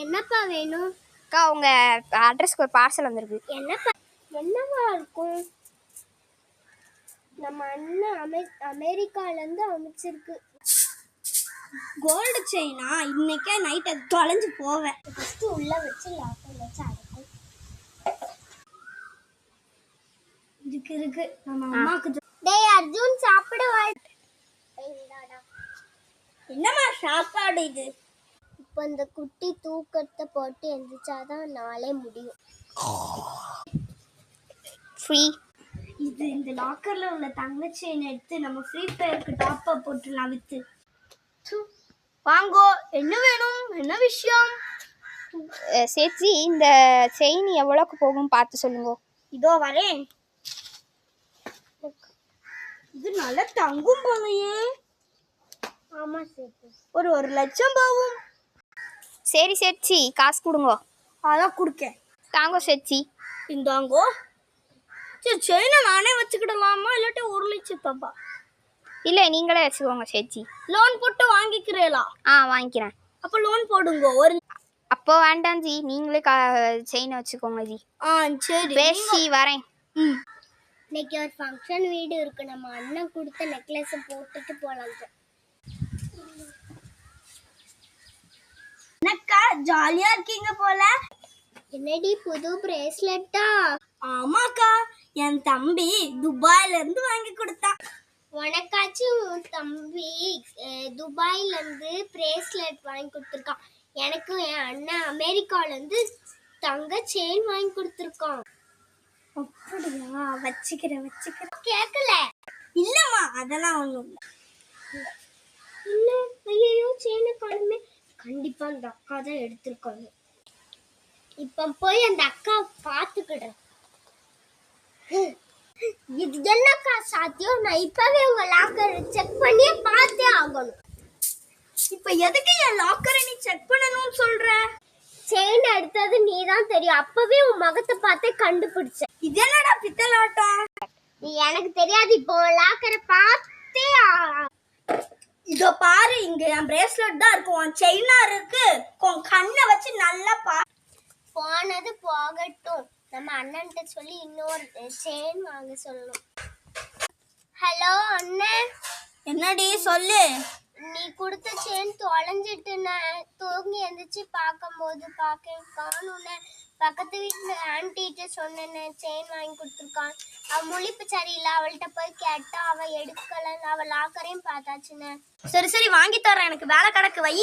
என்னப்பா வேணும்? அக்கா உங்க அட்ரஸ்க்கு ஒரு பார்சல் வந்திருக்கு. என்னப்பா? என்னவா இருக்கும்? நம்ம அண்ணன் அமெரிக்காலேருந்து அமைச்சிருக்கு. கோல்டு செயினா? இன்னைக்கே நைட் அது தொலைஞ்சு போவேன். ஃபஸ்ட்டு உள்ள வச்சு லாக்கர் வச்சு அடைக்கும். இருக்கு நம்ம அம்மாக்கு. டேய் அர்ஜுன் சாப்பிட வா. என்னம்மா சாப்பாடு இது? இப்போ இந்த குட்டி தூக்கத்தை போட்டு எந்திரிச்சாதான் நாளே முடியும். ஃப்ரீ. இது இந்த லாக்கர்ல உள்ள தங்க செயின் எடுத்து நம்ம ஃப்ரீ ஃபயருக்கு டாப் அப் போட்டுலாம் வித்து. வாங்கோ, என்ன வேணும், என்ன விஷயம்? சேச்சி, இந்த செயின் எவ்வளோக்கு போகும் பார்த்து சொல்லுங்க. இதோ வரேன். இது நல்லா தங்கும் போலையே. ஆமா சேச்சி, ஒரு 1 லட்சம் போகும். சரி சேச்சி, காசு கொடுங்க. அதான் கொடுக்கேன். தாங்கோ சேச்சி. இந்தாங்கோ. சரி, செயினை நானே வச்சுக்கிடலாமா இல்லாட்டி 1 லட்சம் பாப்பா? இல்லை, நீங்களே வச்சுக்கோங்க சேச்சி. லோன் போட்டு வாங்கிக்கிறேளா? வாங்கிக்கிறேன். அப்போ லோன் போடுங்க. அப்போ வேண்டாம் ஜி, நீங்களே செயினை வச்சுக்கோங்க ஜி. சரி, பேசி வரேன். இன்னைக்கு ஒரு ஃபங்க்ஷன் வீடு இருக்கு. நம்ம அண்ணன் கொடுத்த நெக்லஸை போட்டுட்டு போலாம். என்னக்கா ஜாலியா இருக்கீங்க போல. என்னடி புது பிரேஸ்லெட்டா? ஆமாக்கா, என் தம்பி துபாயில இருந்து வாங்கி கொடுத்தான். உனக்காச்சும் தம்பி துபாயில இருந்து பிரேஸ்லெட் வாங்கி கொடுத்துருக்கான். எனக்கு என் அண்ணன் அமெரிக்கால இருந்து தங்க செயின் வாங்கி கொடுத்துருக்கான். அப்படியா? வச்சுக்கிறேன். கேட்கல? இல்லம்மா, அதெல்லாம் ஒண்ணும் இல்ல. ஐயோ, செயினை காணுமே. கண்டிப்பா அந்த அக்கா தான் எடுத்திருக்காங்க. இப்ப போய் அந்த அக்கா பாத்துக்கிடுறேன். இது என்னக்கா சாத்தியம்? நான் இப்பவே உங்க லாக்கர் செக் பண்ணி பார்த்தே ஆகணும். இப்ப எதுக்கு என் லாக்கரை நீ செக் பண்ணணும்னு சொல்ற? செயின் எடுத்தது நீ தான் தெரியும். அப்பவே உன் முகத்தை பார்த்தே கண்டுபிடிச்ச. இது என்னடா பித்தலாட்டம்? நீ எனக்கு தெரியாது. இப்போ லாக்கரை பார்த்தே. இதோ பாரு, இங்க என் பிரேஸ்லெட் தான் இருக்கும், உன் செயினா இருக்கு. கண்ணை வச்சு நல்லா போனது போகட்டும். நம்ம அண்ணன்ட்ட சொல்லி இன்னொரு செயின் வாங்க சொல்லணும். ஹலோ அண்ணன். என்னடி சொல்லு. நீ கொடுத்த செயின் தொலைஞ்சிட்டுன. தூங்கி எந்திரிச்சு பார்க்கும்போது காணும்னு பக்கத்து வீட்டுல ஆன்டிட்ட சொன்னேன். செயின் வாங்கி கொடுத்துருக்கான். அவ முழிப்பு சரியில்லை. அவள்கிட்ட போய் கேட்டா அவ எடுக்கல. அவ லாக்கரையும் பார்த்தாச்சுன்னு. சரி வாங்கி தரேன், எனக்கு வேலை கிடக்கு, வை.